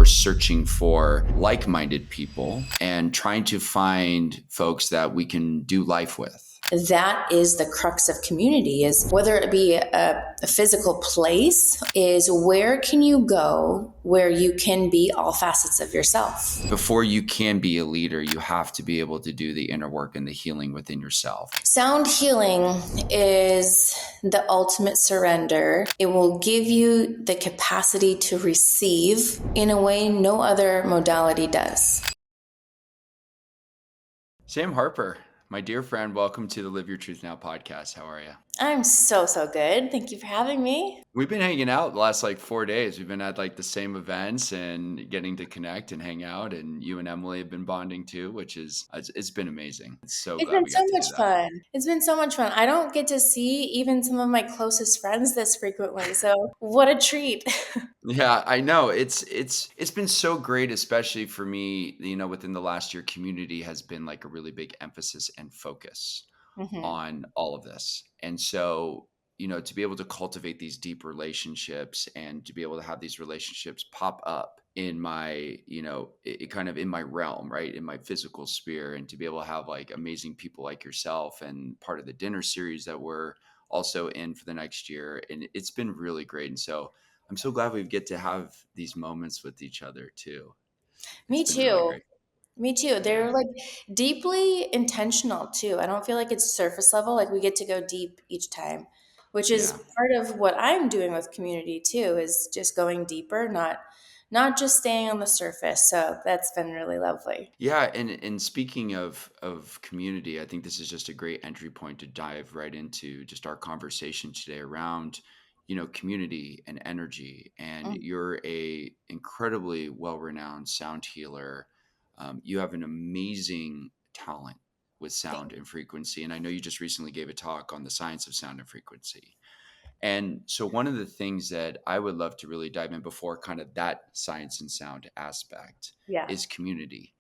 we're searching for like-minded people and trying to find folks that we can do life with. That is the crux of community, is whether it be a physical place, is where can you go where you can be all facets of yourself. Before you can be a leader, you have to be able to do the inner work and the healing within yourself. Sound healing is the ultimate surrender. It will give you the capacity to receive in a way no other modality does. Sam Harper, my dear friend, welcome to the Live Your Truth Now podcast. How are you? I'm so good. Thank you for having me. We've been hanging out the last 4 days. We've been at the same events and getting to connect and hang out. And you and Emily have been bonding too, which is, it's been amazing. It's so It's glad been we so got to much do that. fun. It's been so much fun. I don't get to see even some of my closest friends this frequently. So what a treat. Yeah, I know. It's been so great, especially for me, within the last year, community has been a really big emphasis and focus Mhm. on all of this. And so, to be able to cultivate these deep relationships and to be able to have these relationships pop up in my, kind of in my realm, right? In my physical sphere, and to be able to have amazing people like yourself and part of the dinner series that we're also in for the next year. And it's been really great. And so I'm so glad we get to have these moments with each other too. It's Me been really too. great. Me too. Yeah. They're deeply intentional too. I don't feel like it's surface level. We get to go deep each time, which Yeah. is part of what I'm doing with community too, is just going deeper, not just staying on the surface. So that's been really lovely. Yeah, and speaking of community, I think this is just a great entry point to dive right into just our conversation today around, community and energy. And Mm, you're a incredibly well-renowned sound healer. You have an amazing talent with thank sound and frequency. And I know you just recently gave a talk on the science of sound and frequency. And so one of the things that I would love to really dive in before kind of that science and sound aspect Yeah. is community.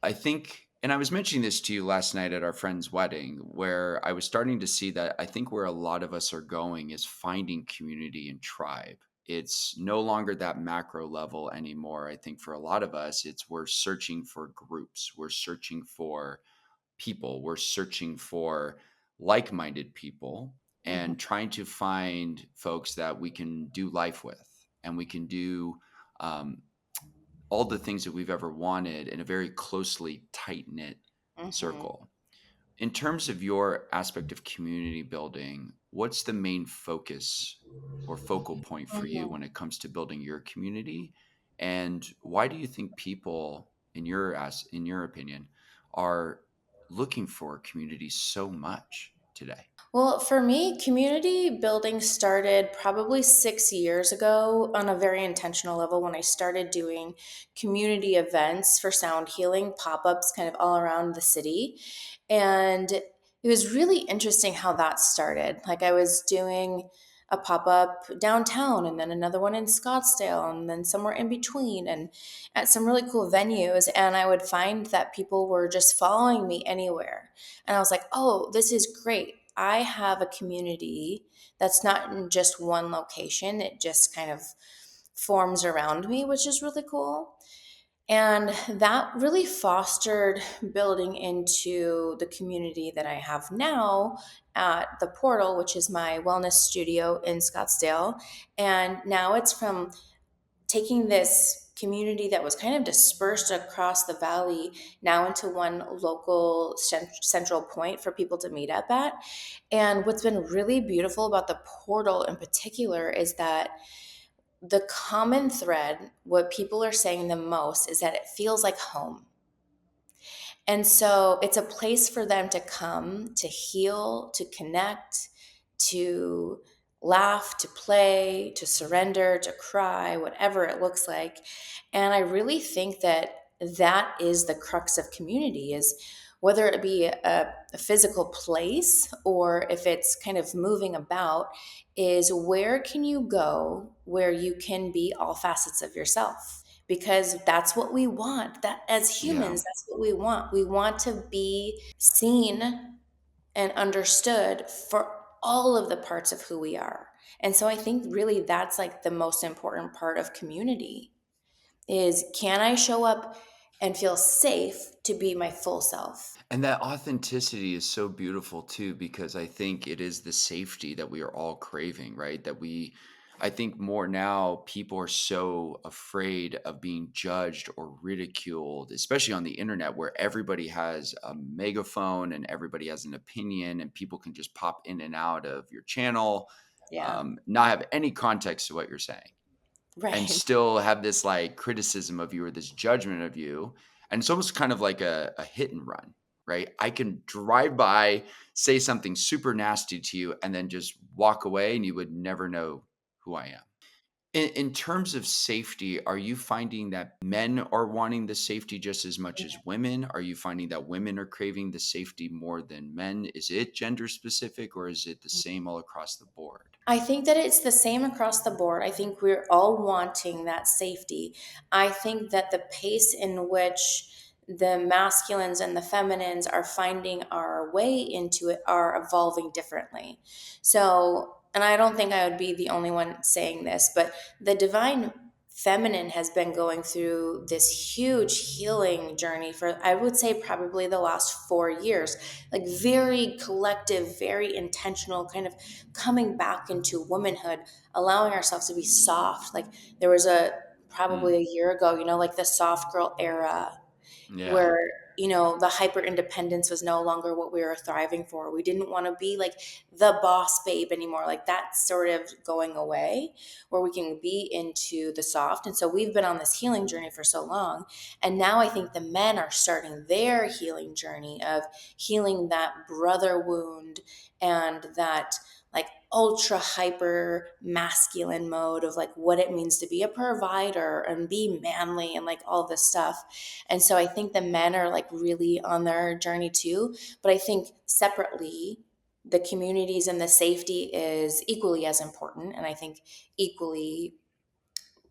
I think, and I was mentioning this to you last night at our friend's wedding, where I was starting to see that I think where a lot of us are going is finding community and tribe. It's no longer that macro level anymore. I think for a lot of us, it's we're searching for groups, we're searching for people, we're searching for like minded people Mhm. and trying to find folks that we can do life with and we can do um, all the things that we've ever wanted in a very closely tight knit Mhm. circle. In terms of your aspect of community building, what's the main focus or focal point for you Mhm. when it comes to building your community? And why do you think people, in your opinion, are looking for community so much today? Well, for me, community building started probably 6 years ago on a very intentional level when I started doing community events for sound healing, pop ups kind of all around the city. And it was really interesting how that started. I was doing a pop up downtown and then another one in Scottsdale and then somewhere in between and at some really cool venues. And I would find that people were just following me anywhere. And I was like, oh, this is great. I have a community that's not in just one location. It just kind of forms around me, which is really cool. And that really fostered building into the community that I have now at the Portal, which is my wellness studio in Scottsdale. And now it's from taking this community that was kind of dispersed across the valley now into one local central point for people to meet up at. And what's been really beautiful about the Portal in particular is that the common thread, what people are saying the most, is that it feels like home. And so it's a place for them to come, to heal, to connect, to laugh, to play, to surrender, to cry, whatever it looks like. And I really think that that is the crux of community, is whether it be a physical place or if it's kind of moving about, is where can you go where you can be all facets of yourself, because that's what we want. That as Yeah. humans, that's what we want to be seen and understood for all of the parts of who we are. And so I think really that's the most important part of community, is, can I show up and feel safe to be my full self? And that authenticity is so beautiful too, because I think it is the safety that we are all craving, right? I think more now, people are so afraid of being judged or ridiculed, especially on the internet where everybody has a megaphone and everybody has an opinion, and people can just pop in and out of your channel, Yeah. not have any context to what you're saying, and Right. still have this like criticism of you or this judgment of you. And it's almost kind of like a hit and run, right? I can drive by, say something super nasty to you, and then just walk away, and you would never know who I am. In terms of safety, are you finding that men are wanting the safety just as much as women? Are you finding that women are craving the safety more than men? Is it gender specific, or is it the same all across the board? I think that it's the same across the board. I think we're all wanting that safety. I think that the pace in which the masculines and the feminines are finding our way into it are evolving differently. So, and I don't think I would be the only one saying this, but the divine feminine has been going through this huge healing journey for, I would say, probably the last 4 years, like very collective, very intentional, kind of coming back into womanhood, allowing ourselves to be soft. Like there was a probably Mm, a year ago, like the soft girl era yeah. where the hyper independence was no longer what we were thriving for. We didn't want to be like the boss babe anymore. Like that's sort of going away, where we can be into the soft. And so we've been on this healing journey for so long, and now I think the men are starting their healing journey of healing that brother wound and that like ultra hyper masculine mode of like what it means to be a provider and be manly and like all this stuff. And so I think the men are like really on their journey too. But I think separately, the communities and the safety is equally as important. And I think equally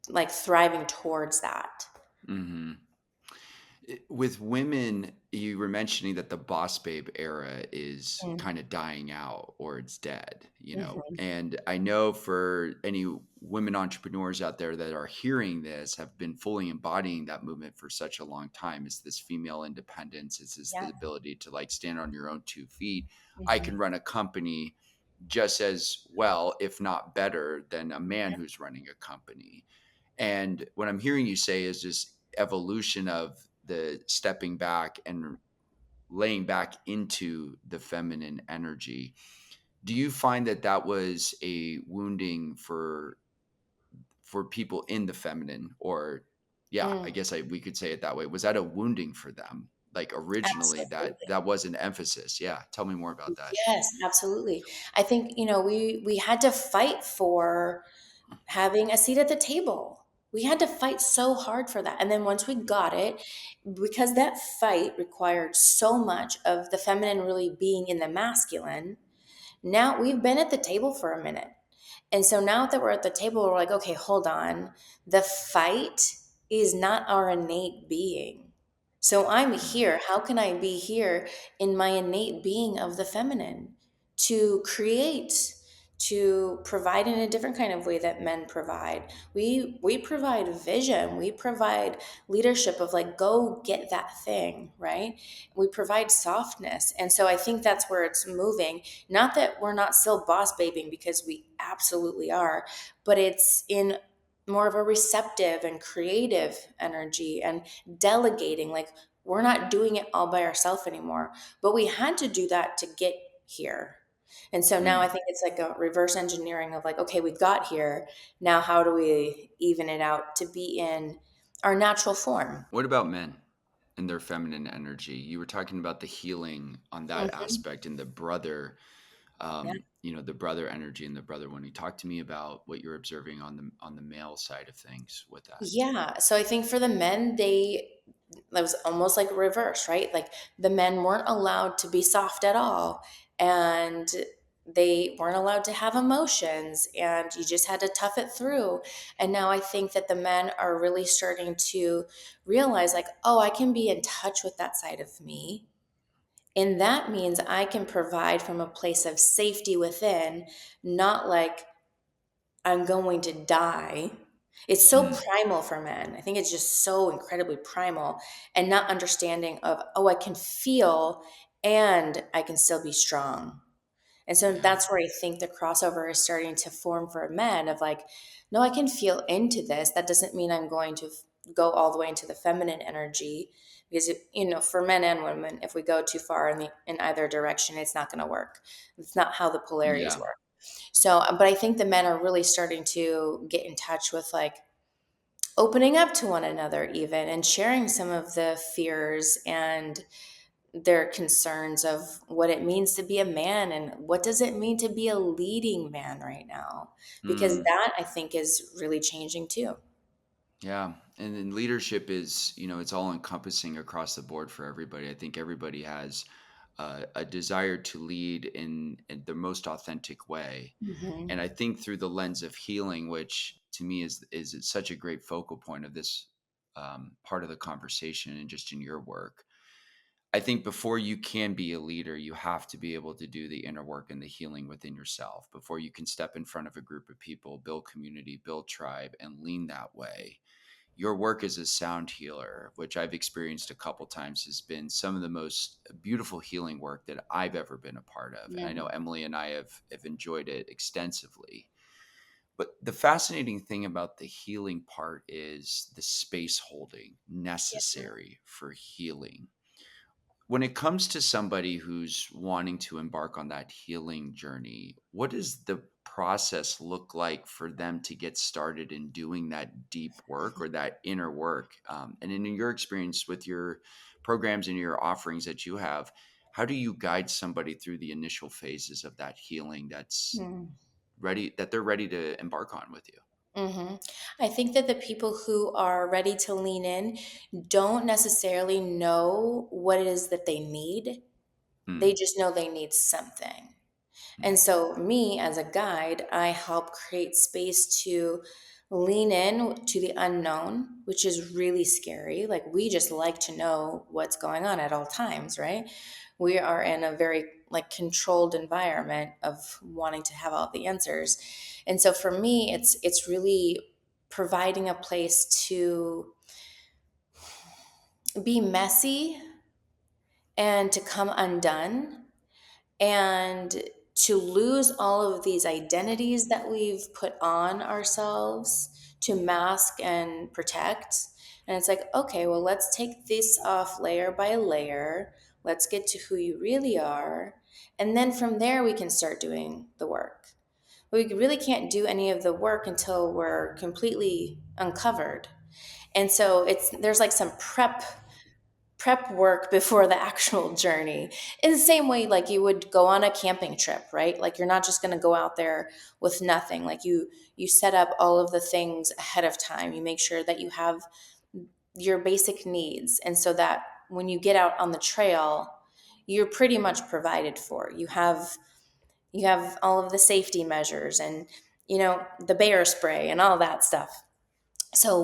like thriving towards that. Hmm. With women, you were mentioning that the boss babe era is Mm. kind of dying out or it's dead, you know. Mhm. And I know for any women entrepreneurs out there that are hearing this have been fully embodying that movement for such a long time. It's this female independence, it's this the Yeah. ability to like stand on your own 2 feet. I Mhm. can run a company just as well, if not better, than a man Yeah. who's running a company. And what I'm hearing you say is this evolution of the stepping back and laying back into the feminine energy. Do you find that that was a wounding for people in the feminine, or yeah, I Mm. guess we could say it that way. Was that a wounding for them? Like originally Absolutely. that was an emphasis. Yeah, tell me more about that. Yes, absolutely. I think, we had to fight for having a seat at the table. We had to fight so hard for that. And then once we got it, because that fight required so much of the feminine really being in the masculine, now we've been at the table for a minute. And so now that we're at the table, we're like, okay, hold on. The fight is not our innate being. So I'm Mm, here. How can I be here in my innate being of the feminine to create, to provide in a different kind of way that men provide? We provide vision. We provide leadership of like go get that thing, right? We provide softness. And so I think that's where it's moving. Not that we're not still boss babing, because we absolutely are, but it's in more of a receptive and creative energy and delegating. Like we're not doing it all by ourselves anymore, but we had to do that to get here. And so now I mm. think it's like a reverse engineering of like, okay, we got here. Now, how do we even it out to be in our natural form? What about men and their feminine energy? You were talking about the healing on that Mhm. aspect and the brother energy and the brother when you talk to me about what you're observing on the male side of things with that. Yeah. So I think for the men, that was almost like reverse, right? Like the men weren't allowed to be soft at all. And they weren't allowed to have emotions, and you just had to tough it through. And now I think that the men are really starting to realize, like, oh, I can be in touch with that side of me. And that means I can provide from a place of safety within, not like I'm going to die. It's so Mm, primal for men. I think it's just so incredibly primal, and not understanding of, oh, I can feel and I can still be strong. And so yeah. that's where I think the crossover is starting to form for men of like, no, I can feel into this. That doesn't mean I'm going to go all the way into the feminine energy, because for men and women, if we go too far in either direction, it's not going to work. It's not how the polarities Yeah. work. So, but I think the men are really starting to get in touch with like opening up to one another even, and sharing some of the fears and their concerns of what it means to be a man and what does it mean to be a leading man right now, because Mm, that I think is really changing too. yeah. And then leadership is, it's all encompassing across the board for everybody. I think everybody has a desire to lead in the most authentic way. And Hmm. I think through the lens of healing, which to me is such a great focal point of this part of the conversation and just in your work. I think before you can be a leader, you have to be able to do the inner work and the healing within yourself before you can step in front of a group of people, build community, build tribe, and lean that way. Your work as a sound healer, which I've experienced a couple times, has been some of the most beautiful healing work that I've ever been a part of. And I Yeah. know Emily and I have enjoyed it extensively. But the fascinating thing about the healing part is the space holding necessary for healing. When it comes to somebody who's wanting to embark on that healing journey, what does the process look like for them to get started in doing that deep work or that inner work? And in your experience with your programs and your offerings that you have, how do you guide somebody through the initial phases of that healing that they're ready to embark on with you? Mm-hmm. I think that the people who are ready to lean in don't necessarily know what it is that they need. They Hmm. just know they need something. Hmm. And so, me as a guide, I help create space to lean in to the unknown, which is really scary. Like, we just like to know what's going on at all times, right? We are in a very like controlled environment of wanting to have all the answers. And so for me, it's really providing a place to be messy and to come undone, and to lose all of these identities that we've put on ourselves to mask and protect. And it's like, okay, well, let's take this off layer by layer. Let's get to who you really are. And then from there, we can start doing the work. We really can't do any of the work until we're completely uncovered. And so there's like some prep work before the actual journey, in the same way like you would go on a camping trip, right? Like, you're not just going to go out there with nothing. Like, you set up all of the things ahead of time. You make sure that you have your basic needs, and so that when you get out on the trail, you're pretty much provided for. You have all of the safety measures, and the bear spray and all that stuff. So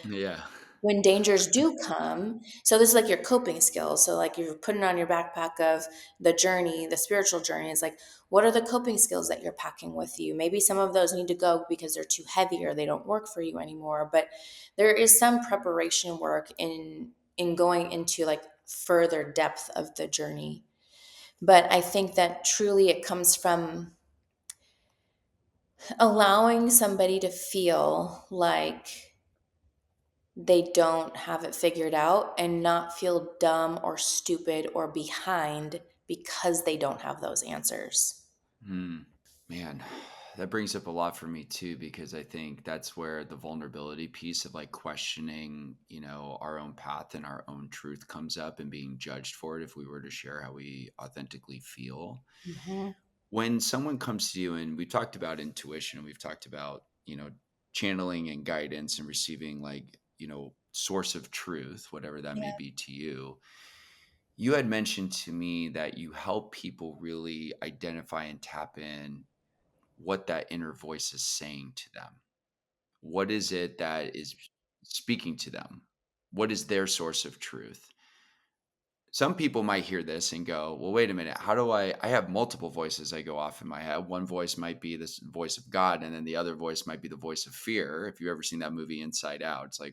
Yeah. when dangers do come, so this is like your coping skills. So like you're putting on your backpack of the journey, the spiritual journey. Is like, what are the coping skills that you're packing with you? Maybe some of those need to go because they're too heavy or they don't work for you anymore. But there is some preparation work in going into like further depth of the journey. But I think that truly it comes from allowing somebody to feel like they don't have it figured out, and not feel dumb or stupid or behind because they don't have those answers. Hmm. Man, that brings up a lot for me too, because I think that's where the vulnerability piece of like questioning, our own path and our own truth comes up and being judged for it if we were to share how we authentically feel. Hmm. When someone comes to you, and we've talked about intuition, and we've talked about, channeling and guidance and receiving like, source of truth, whatever that may Yeah. be to you. You had mentioned to me that you help people really identify and tap in what that inner voice is saying to them. What is it that is speaking to them? What is their source of truth? some people might hear this and go, "Well, wait a minute. How do I have multiple voices I go off in my head. One voice might be this voice of God, and then the other voice might be the voice of fear." If you've ever seen that movie Inside Out, it's a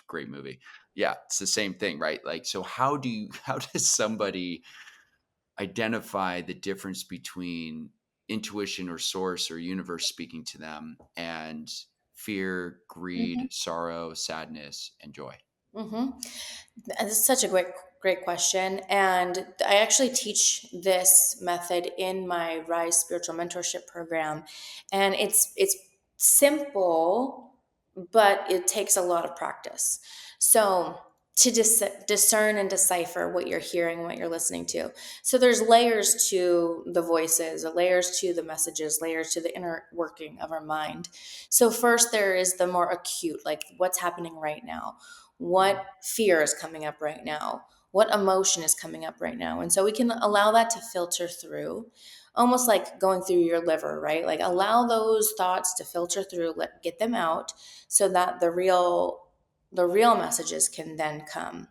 great movie. Yeah, it's the same thing, right? Like, so how do you how does somebody identify the difference between intuition or source or universe speaking to them and fear, greed, Mhm, sorrow, sadness, and joy? mhm. This is such a great question, and I actually teach this method in my Rise Spiritual Mentorship program, and it's simple, but it takes a lot of practice. So to discern and decipher what you're hearing, what you're listening to. So there's layers to the voices, layers to the messages, layers to the inner working of our mind. So first there is the more acute, like what's happening right now, what fear is coming up right now, what emotion is coming up right now. And so we can allow that to filter through, almost like going through your liver, right? Like allow those thoughts to filter through, get them out so that the real messages can then come.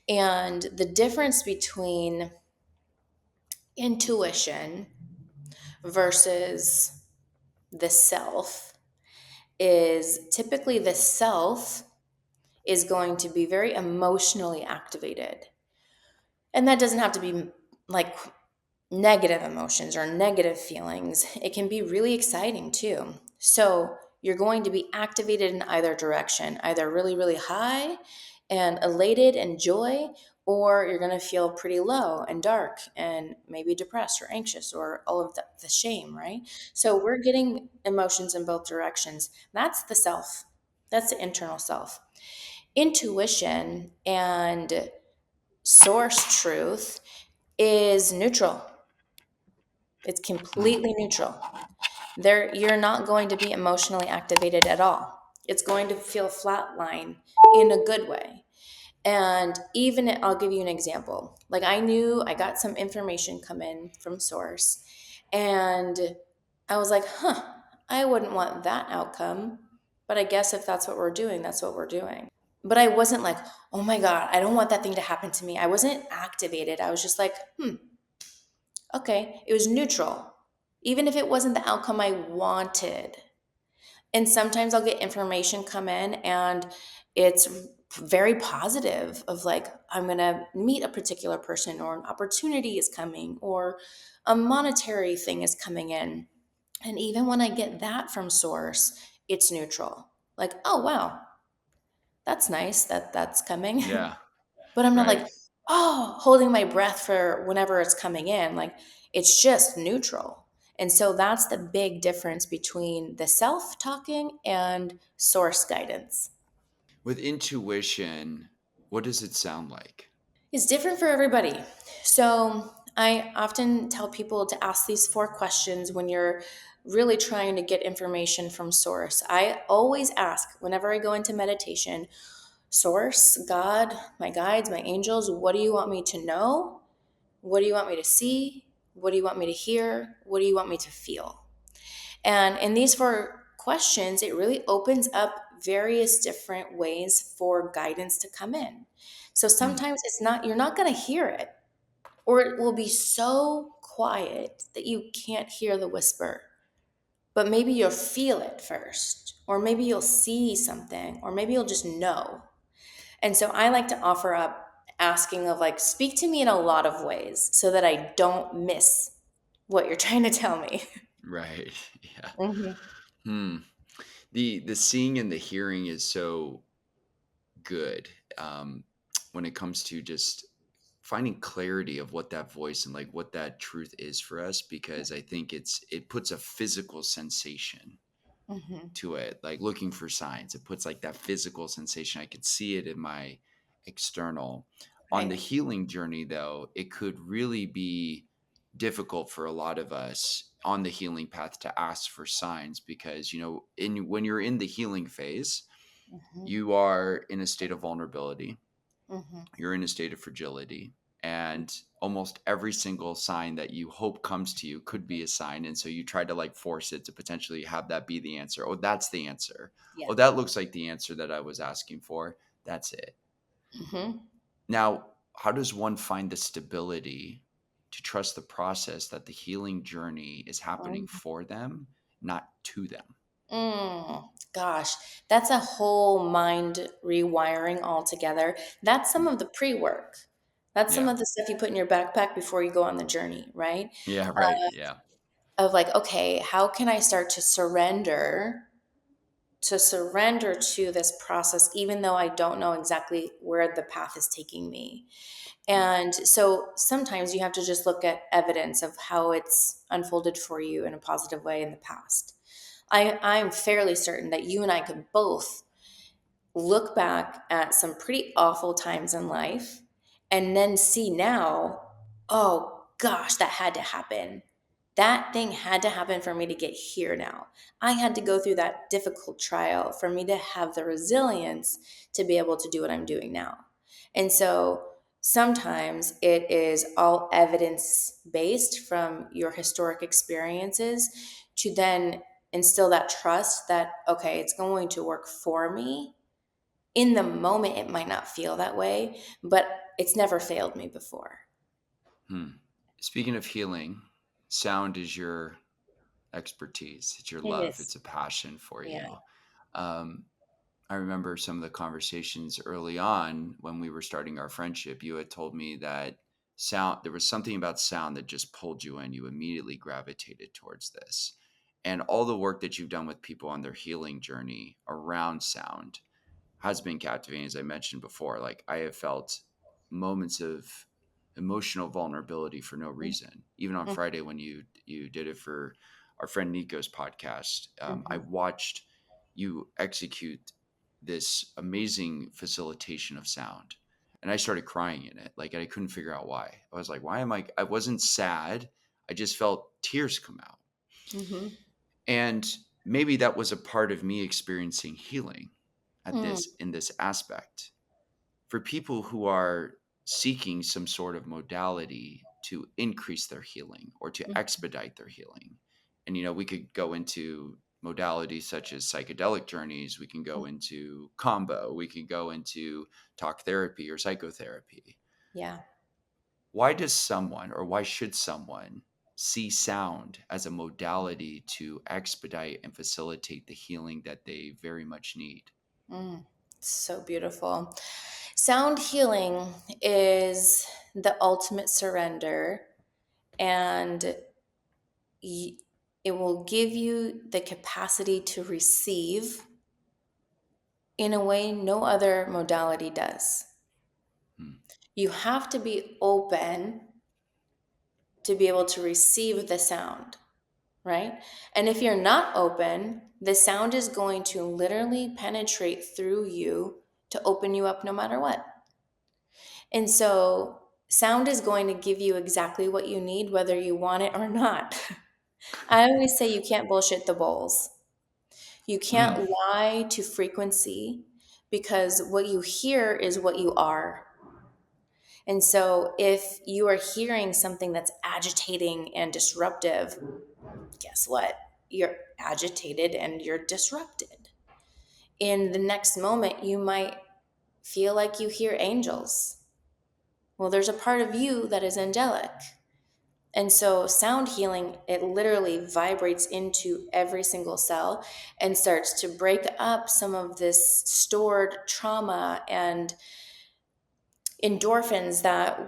And the difference between intuition versus the self is typically the self is going to be very emotionally activated. And that doesn't have to be like negative emotions or negative feelings. It can be really exciting too. So you're going to be activated in either direction, either really, really high and elated and joy, or you're going to feel pretty low and dark and maybe depressed or anxious or all of the shame, right? So we're getting emotions in both directions. That's the self, that's the internal self. Intuition and source truth is neutral. It's Mm, completely neutral. There, you're not going to be emotionally activated at all. It's going to feel flatline in a good way. And even I'll give you an example. Like I knew I got some information come in from source, and I was like, huh, I wouldn't want that outcome. But I guess if that's what we're doing, that's what we're doing. But I wasn't like, oh my God, I don't want that thing to happen to me. I wasn't activated. I was just like, okay. It was neutral, even if it wasn't the outcome I wanted. And sometimes I'll get information come in and it's very positive of like, I'm going to meet a particular person or an opportunity is coming or a monetary thing is coming in. And even when I get that from source, it's neutral. Like, oh, wow, that's nice that that's coming. yeah, But I'm not right. like, oh, holding my breath for whenever it's coming in. Like it's just neutral. And so that's the big difference between the self talking and source guidance. With intuition, what does it sound like? It's different for everybody. So I often tell people to ask these 4 questions when you're really trying to get information from source. I always ask whenever I go into meditation, source, God, my guides, my angels, what do you want me to know? What do you want me to see? What do you want me to hear? What do you want me to feel? And in these 4 questions, it really opens up various different ways for guidance to come in. So Mm, sometimes it's not, you're not going to hear it, or it will be so quiet that you can't hear the whisper. But maybe you'll feel it first, or maybe you'll see something, or maybe you'll just know. And so I like to offer up asking of like, speak to me in a lot of ways so that I don't miss what you're trying to tell me. right. Yeah. Mhm. Hmm. The seeing and the hearing is so good, um, when it comes to just finding clarity of what that voice and like what that truth is for us, because I think it puts a physical sensation Mhm. to it, like looking for signs. It puts like that physical sensation. I could see it in my external. On the Right. healing journey, though, it could really be difficult for a lot of us on the healing path to ask for signs because, in when you're in the healing phase, Mhm. you are in a state of vulnerability, Mhm. you're in a state of fragility, and almost every single sign that you hope comes to you could be a sign, and so you try to like force it to potentially have that be the answer. Oh, that's the answer. Yeah. Oh, that looks like the answer that I was asking for. That's it. Mhm. Now, how does one find the stability to trust the process that the healing journey is happening for them, not to them? Gosh, that's a whole mind rewiring altogether. That's some Mm. of the pre work. That's some Yeah. of the stuff you put in your backpack before you go on the journey, right? Yeah, right. Yeah. Of like, okay, how can I start to surrender to this process, even though I don't know exactly where the path is taking me? Mm. And so sometimes you have to just look at evidence of how it's unfolded for you in a positive way in the past. I'm fairly certain that you and I could both look back at some pretty awful times in life and then see now, oh gosh, that had to happen. That thing had to happen for me to get here now. I had to go through that difficult trial for me to have the resilience to be able to do what I'm doing now. And so sometimes it is all evidence based from your historic experiences to then instill that trust that, okay, it's going to work for me. In the moment, it might not feel that way, but it's never failed me before. Hmm. Speaking of healing, sound is your expertise. It's your It love. is. It's a passion for Yeah. you. Um, I remember some of the conversations early on when we were starting our friendship. You had told me that there was something about sound that just pulled you in. You immediately gravitated towards this. And all the work that you've done with people on their healing journey around sound has been captivating, as I mentioned before. Like, I have felt moments of emotional vulnerability for no reason. Even on Friday when you did it for our friend Nico's podcast, I Mhm. watched you execute this amazing facilitation of sound, and I started crying in it. Like, I couldn't figure out why. I was like, why am I wasn't sad. I just felt tears come out. Mhm. And maybe that was a part of me experiencing healing at Mm, this in this aspect. For people who are seeking some sort of modality to increase their healing or to mm, expedite their healing. And we could go into modalities such as psychedelic journeys, we can mm. go into combo, we can go into talk therapy or psychotherapy. Yeah. Why does someone, or why should someone, see sound as a modality to expedite and facilitate the healing that they very much need? Mm. So beautiful. Sound healing is the ultimate surrender, and y- it will give you the capacity to receive in a way no other modality does. Hmm. You have to be open to be able to receive the sound, right? And if you're not open, the sound is going to literally penetrate through you to open you up no matter what. And so, sound is going to give you exactly what you need, whether you want it or not. I always say you can't bullshit the bowls. You Hmm. can't lie to frequency because what you hear is what you are. And so, if you are hearing something that's agitating and disruptive, guess what? You're agitated and you're disrupted. In the next moment, you might feel like you hear angels. Well, there's a part of you that is angelic. And so, sound healing, it literally vibrates into every single cell and starts to break up some of this stored trauma and endorphins that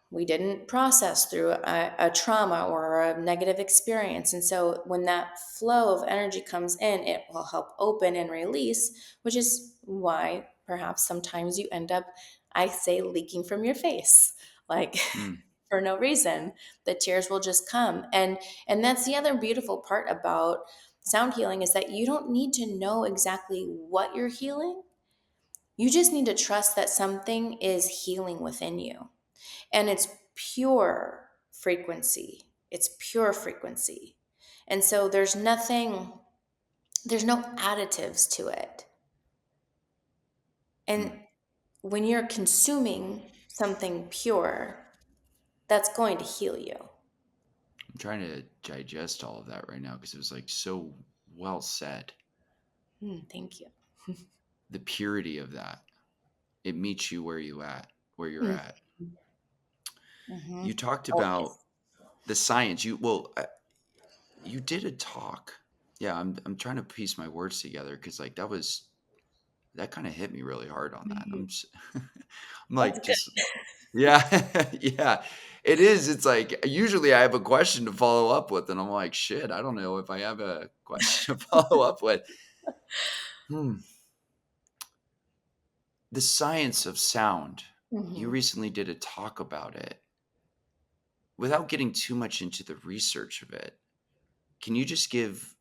we didn't process through a trauma or a negative experience. And so when that flow of energy comes in, it will help open and release, which is why perhaps sometimes you end up, I say, leaking from your face, like Hmm. for no reason. The tears will just come. And that's the other beautiful part about sound healing is that you don't need to know exactly what you're healing. You just need to trust that something is healing within you. And it's pure frequency. It's pure frequency. And so there's no additives to it. Hmm. And when you're consuming something pure, that's going to heal you. I'm trying to digest all of that right now because it was like so well said. Thank you. The purity of that. It meets you where you're Mm, at. Hmm. You talked about Always. the science. You did a talk. Yeah, I'm trying to piece my words together because like that kind of hit me really hard on that. Mhm. I'm That's like good. just yeah, yeah. It is. It's like usually I have a question to follow up with, and I'm like, shit, I don't know if I have a question to follow up with. Hmm. The science of sound. You Hmm. recently did a talk about it. Without getting too much into the research of it, can you just give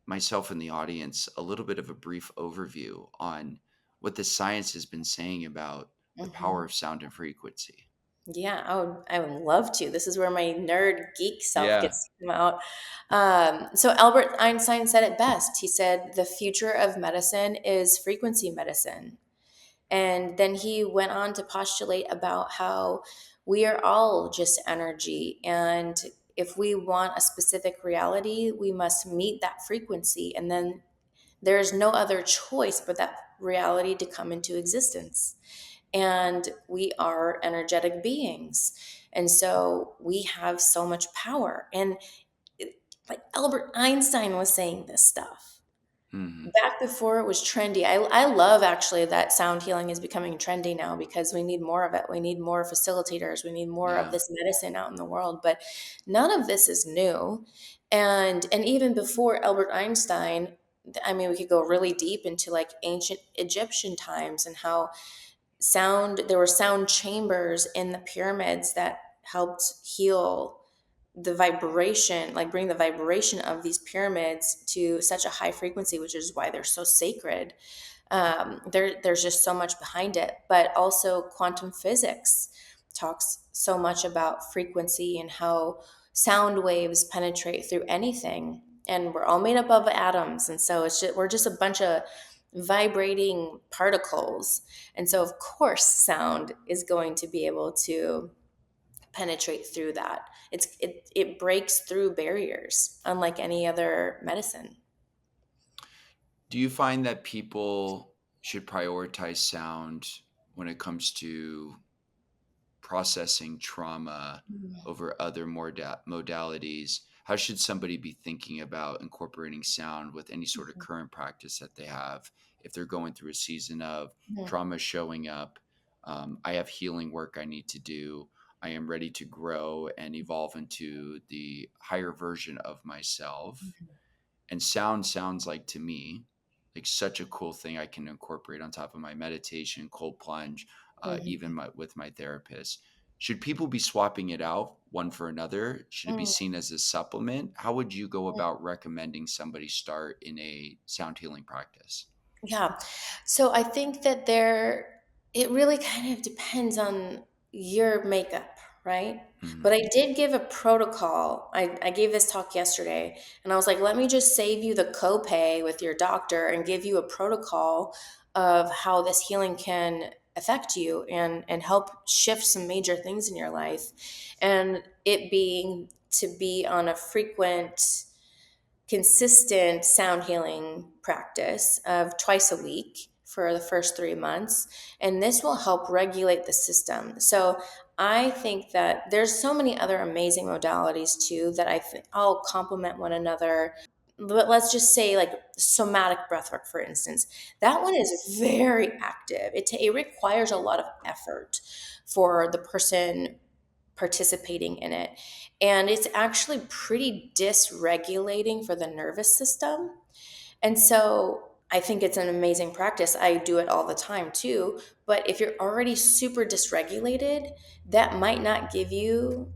myself and the audience a little bit of a brief overview on what the science has been saying about the power Hmm. of sound and frequency? Yeah, I would love to. This is where my nerd geek self Yeah. gets to come out. So Albert Einstein said it best. He said, "The future of medicine is frequency medicine." And then he went on to postulate about how we are all just energy. And if we want a specific reality, we must meet that frequency. And then there is no other choice but that reality to come into existence. And we are energetic beings. And so we have so much power. And like Albert Einstein was saying this stuff Mhm. back before it was trendy. I love actually that sound healing is becoming trendy now because we need more of it. We need more facilitators. We need more of Yeah. this medicine out in the world. But none of this is new. And even before Albert Einstein, I mean, we could go really deep into like ancient Egyptian times and how there were sound chambers in the pyramids that helped heal the vibration, like bring the vibration of these pyramids to such a high frequency, which is why they're so sacred. There's just so much behind it, but also quantum physics talks so much about frequency and how sound waves penetrate through anything, and we're all made up of atoms, and so we're just a bunch of vibrating particles, and so of course sound is going to be able to penetrate through that. It breaks through barriers unlike any other medicine. Do you find that people should prioritize sound when it comes to processing trauma over other modalities? How should somebody be thinking about incorporating sound with any sort of current practice that they have if they're going through a season of Mhm. trauma showing up? I have healing work I need to do. I am ready to grow and evolve into the higher version of myself. And sound sounds like to me like such a cool thing I can incorporate on top of my meditation, cold plunge, even Mhm. with my therapist. Should people be swapping it out one for another? Should it be Mhm. seen as a supplement? How would you go about recommending somebody start in a sound healing practice? Yeah. So I think that it really kind of depends on your makeup, right? But Mhm. I did give a protocol. I gave this talk yesterday and I was like, let me just save you the copay with your doctor and give you a protocol of how this healing can affect you and help shift some major things in your life. And it being to be on a frequent consistent sound healing practice of twice a week for the first 3 months. And this will help regulate the system. So I think that there's so many other amazing modalities too that I think all complement one another. But let's just say like somatic breathwork, for instance, that one is very active. It requires a lot of effort for the person participating in it. And it's actually pretty dysregulating for the nervous system. And so I think it's an amazing practice. I do it all the time too. But if you're already super dysregulated, that might not give you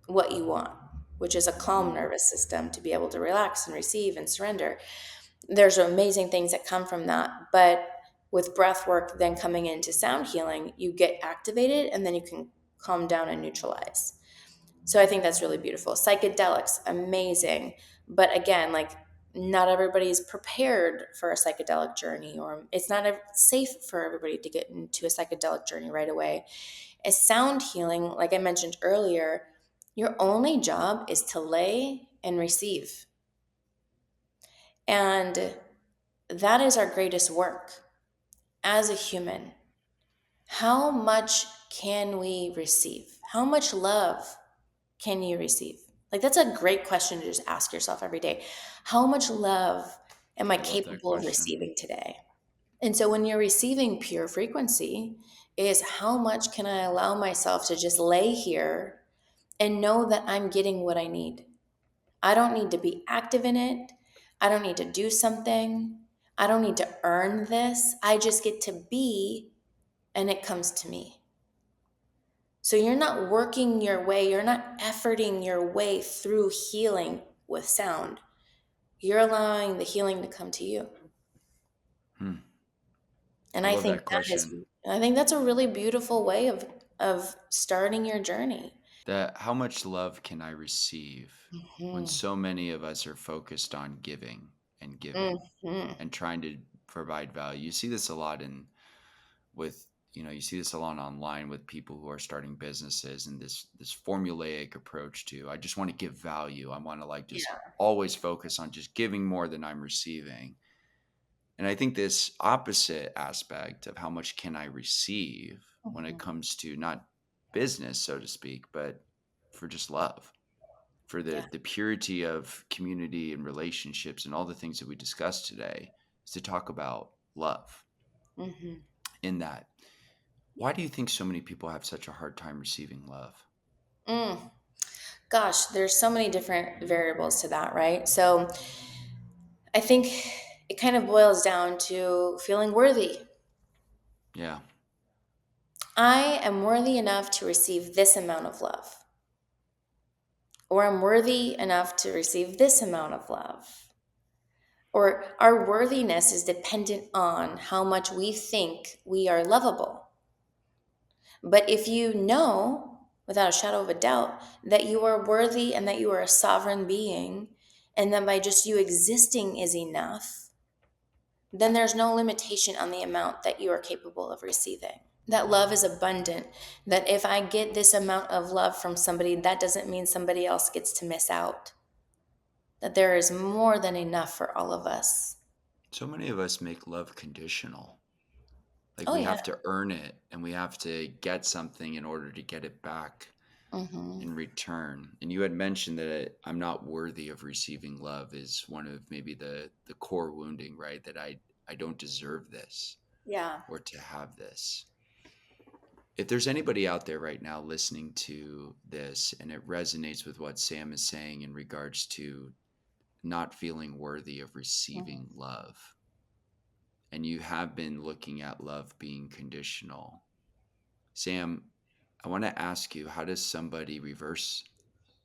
what you want, which is a calm Mhm. nervous system to be able to relax and receive and surrender. There's amazing things that come from that. But with breath work, then coming into sound healing, you get activated and then you can calm down and neutralize. So I think that's really beautiful. Psychedelics, amazing. But again, like not everybody's prepared for a psychedelic journey, or it's not safe for everybody to get into a psychedelic journey right away. As sound healing, like I mentioned earlier, your only job is to lay and receive. And that is our greatest work as a human. How much can we receive? How much love can you receive? Like, that's a great question to just ask yourself every day. How much love am I I love that capable of question. receiving today? And so when you're receiving pure frequency, is how much can I allow myself to just lay here and know that I'm getting what I need? I don't need to be active in it. I don't need to do something. I don't need to earn this. I just get to be, and it comes to me. So you're not working your way, you're not efforting your way through healing with sound. You're allowing the healing to come to you. Hmm. And I love that question. I think that's a really beautiful way of starting your journey. That how much love can I receive when Mhm. so many of us are focused on giving and giving Mhm. and trying to provide value. You see this a lot in with you see this a lot online with people who are starting businesses and this formulaic approach to I just want to give value. I want to like just Yeah. always focus on just giving more than I'm receiving. And I think this opposite aspect of how much can I receive when it Mhm. comes to not business, so to speak, but for just love, for Yeah. the purity of community and relationships and all the things that we discussed today, is to talk about love Mhm. in that. Why do you think so many people have such a hard time receiving love? Mm. Gosh, there's so many different variables to that, right? So I think it kind of boils down to feeling worthy. Yeah. I am worthy enough to receive this amount of love, or I'm worthy enough to receive this amount of love. Or our worthiness is dependent on how much we think we are lovable. But if you know, without a shadow of a doubt, that you are worthy and that you are a sovereign being, and that by just you existing is enough, then there's no limitation on the amount that you are capable of receiving. That love is abundant. That if I get this amount of love from somebody, that doesn't mean somebody else gets to miss out. That there is more than enough for all of us. So many of us make love conditional. Like Oh, we yeah. have to earn it and we have to get something in order to get it back Mm-hmm. in return. And you had mentioned that I'm not worthy of receiving love is one of maybe the core wounding, right? That I don't deserve this Yeah. or to have this. If there's anybody out there right now listening to this and it resonates with what Sam is saying in regards to not feeling worthy of receiving Mm-hmm. love, and you have been looking at love being conditional, Sam, I want to ask you, how does somebody reverse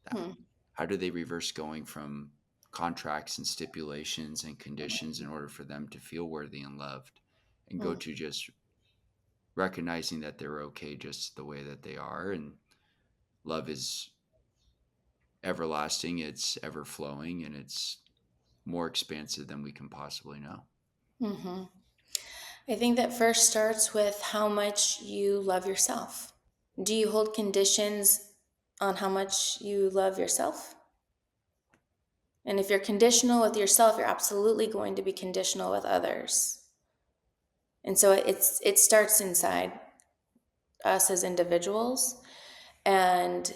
that? Hmm. How do they reverse going from contracts and stipulations and conditions in order for them to feel worthy and loved and go Hmm. to just recognizing that they're okay just the way that they are, and love is everlasting, it's ever flowing, and it's more expansive than we can possibly know? Hmm. I think that first starts with how much you love yourself. Do you hold conditions on how much you love yourself? And if you're conditional with yourself, you're absolutely going to be conditional with others. And so it starts inside us as individuals, and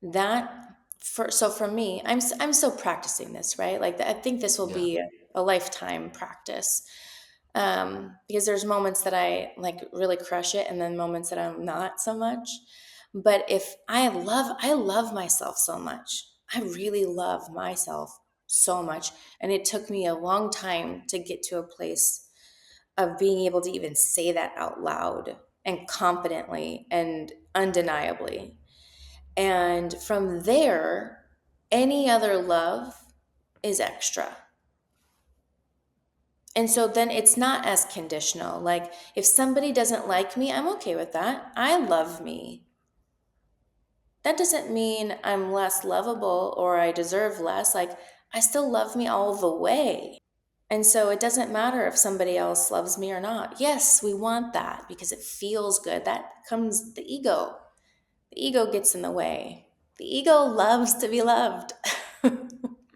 that for me, I'm still practicing this, right? Like I think this will Yeah. be a lifetime practice, because there's moments that I like really crush it, and then moments that I'm not so much. But if I love myself so much. I really love myself so much, and it took me a long time to get to a place of being able to even say that out loud and confidently and undeniably. And from there, any other love is extra. And so then it's not as conditional. Like if somebody doesn't like me, I'm okay with that. I love me. That doesn't mean I'm less lovable or I deserve less. Like I still love me all the way. And so it doesn't matter if somebody else loves me or not. Yes, we want that because it feels good. That comes the ego. The ego gets in the way. The ego loves to be loved.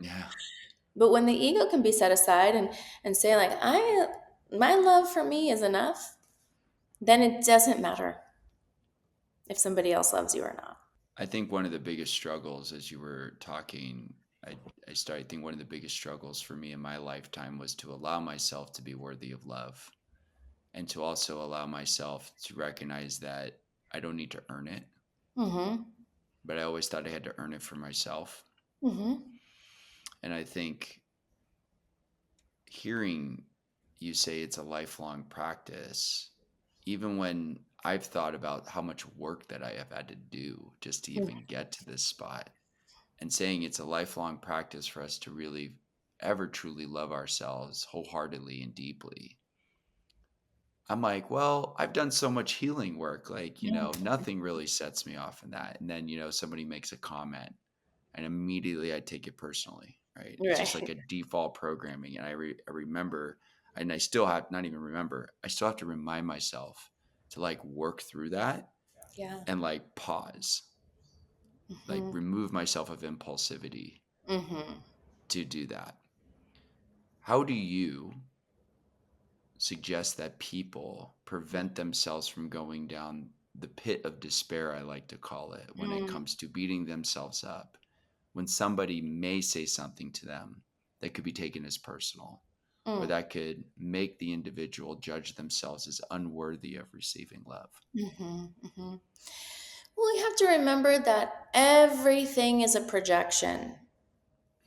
Yeah. But when the ego can be set aside and say like my love for me is enough, then it doesn't matter. if somebody else loves you or not. I think one of the biggest struggles as you were talking, I, I started thinking one of the biggest struggles for me in my lifetime was to allow myself to be worthy of love and to also allow myself to recognize that I don't need to earn it, Mm-hmm. but I always thought I had to earn it for myself. Mm-hmm. And I think hearing you say it's a lifelong practice, even when I've thought about how much work that I have had to do just to even get to this spot, and saying it's a lifelong practice for us to really ever truly love ourselves wholeheartedly and deeply. I'm like, well, I've done so much healing work, like, nothing really sets me off in that. And then, somebody makes a comment and immediately I take it personally, right? It's just like Right. a default programming. And I remember, and I still have not even remember, I still have to remind myself to like work through that Yeah. and like pause, like Mm-hmm. remove myself of impulsivity Mm-hmm. to do that. How do you suggest that people prevent themselves from going down the pit of despair, I like to call it, when it Mm-hmm. comes to beating themselves up? When somebody may say something to them that could be taken as personal, or Mm-hmm. that could make the individual judge themselves as unworthy of receiving love. Mm-hmm. Well, you have to remember that everything is a projection.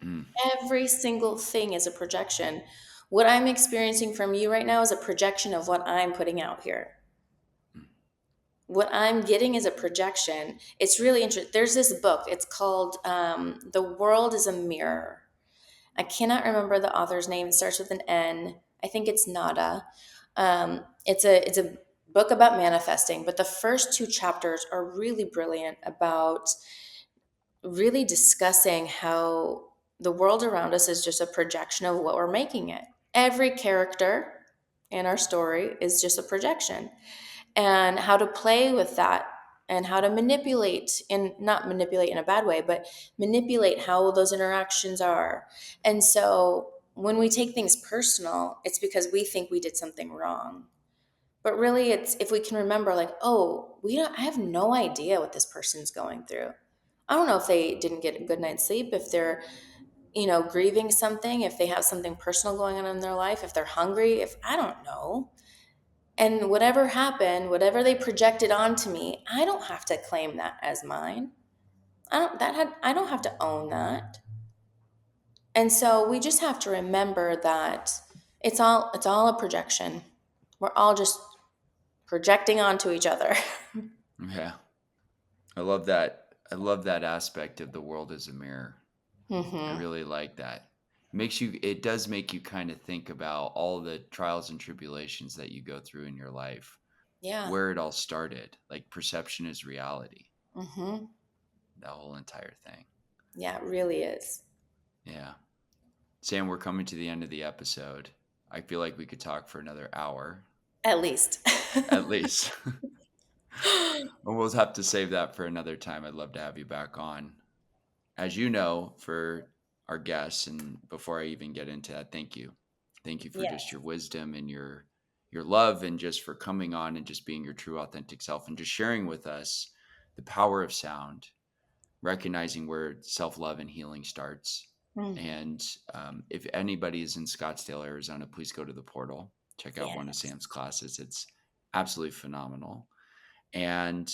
Mm, Every single thing is a projection. What I'm experiencing from you right now is a projection of what I'm putting out here. mm, What I'm getting is a projection. It's really interesting. There's this book. It's called "The World Is a Mirror." I cannot remember the author's name. It starts with an N. I think it's Nada. It's a book about manifesting, but the first two chapters are really brilliant about really discussing how the world around us is just a projection of what we're making it. Every character in our story is just a projection, and how to play with that and how to manipulate, and not manipulate in a bad way, but manipulate how those interactions are. And so when we take things personal, it's because we think we did something wrong. But really, it's if we can remember, like, oh, I have no idea what this person's going through. I don't know if they didn't get a good night's sleep, if they're, grieving something, if they have something personal going on in their life, if they're hungry, if I don't know. And whatever happened, whatever they projected onto me, I don't have to claim that as mine. I don't have to own that. And so we just have to remember that it's all a projection. We're all just projecting onto each other. yeah. I love that. I love that aspect of the world as a mirror. I Hmm. really like that. It does make you kind of think about all the trials and tribulations that you go through in your life, Yeah. where it all started. Like perception is reality, Hmm. that whole entire thing. Yeah, it really is. Yeah. Sam, we're coming to the end of the episode. I feel like we could talk for another hour, At least. at least. But we'll have to save that for another time. I'd love to have you back on. As you know, for our guests, and before I even get into that, thank you. Thank you for just Yes. your wisdom and your love, and just for coming on and just being your true authentic self and just sharing with us the power of sound, recognizing where self-love and healing starts. Mhm. And if anybody is in Scottsdale, Arizona, please go to the portal, check out one of Yes. Sam's classes. It's absolutely phenomenal. And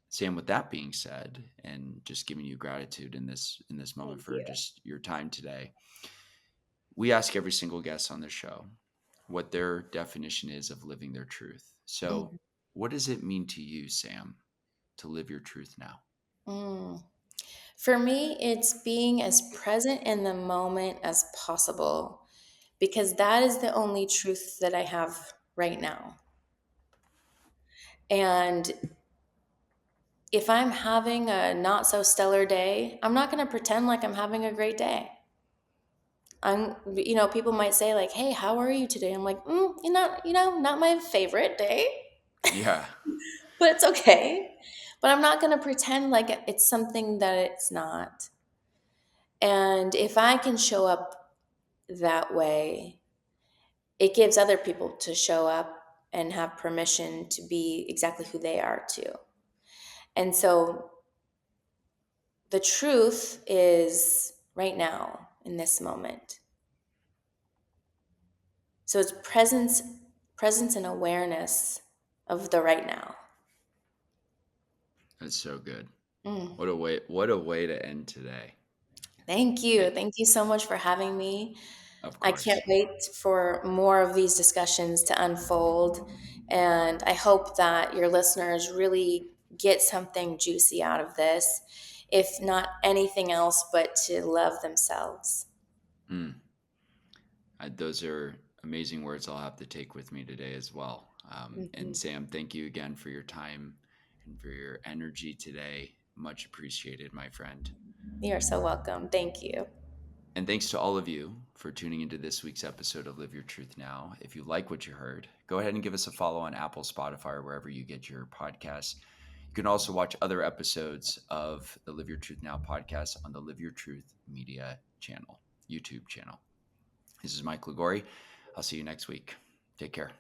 Sam, with that being said, and just giving you gratitude in this moment Thank for you. just your time today, we ask every single guest on the show what their definition is of living their truth. So, Mhm. what does it mean to you, Sam, to live your truth now? Mm. For me, it's being as present in the moment as possible because that is the only truth that I have right now. And if I'm having a not so stellar day, I'm not going to pretend like I'm having a great day. People might say like, "Hey, how are you today?" I'm like, not my favorite day, Yeah. but it's okay. But I'm not going to pretend like it's something that it's not. And if I can show up that way, it gives other people to show up and have permission to be exactly who they are too. And so the truth is right now in this moment. So it's presence and awareness of the right now. That's so good. Mm. What a way to end today. Thank you. It, Thank you so much for having me. of I can't course. wait for more of these discussions to unfold. And I hope that your listeners really get something juicy out of this, if not anything else, but to love themselves. Mm. Those are amazing words I'll have to take with me today as well. And Mhm. Sam, thank you again for your time and for your energy today. Much appreciated, my friend. You are so welcome. Thank you. And thanks to all of you for tuning into this week's episode of Live Your Truth Now. If you like what you heard, go ahead and give us a follow on Apple, Spotify, or wherever you get your podcasts. You can also watch other episodes of the Live Your Truth Now podcast on the Live Your Truth Media channel, YouTube channel. This is Mike Lagori. I'll see you next week. Take care.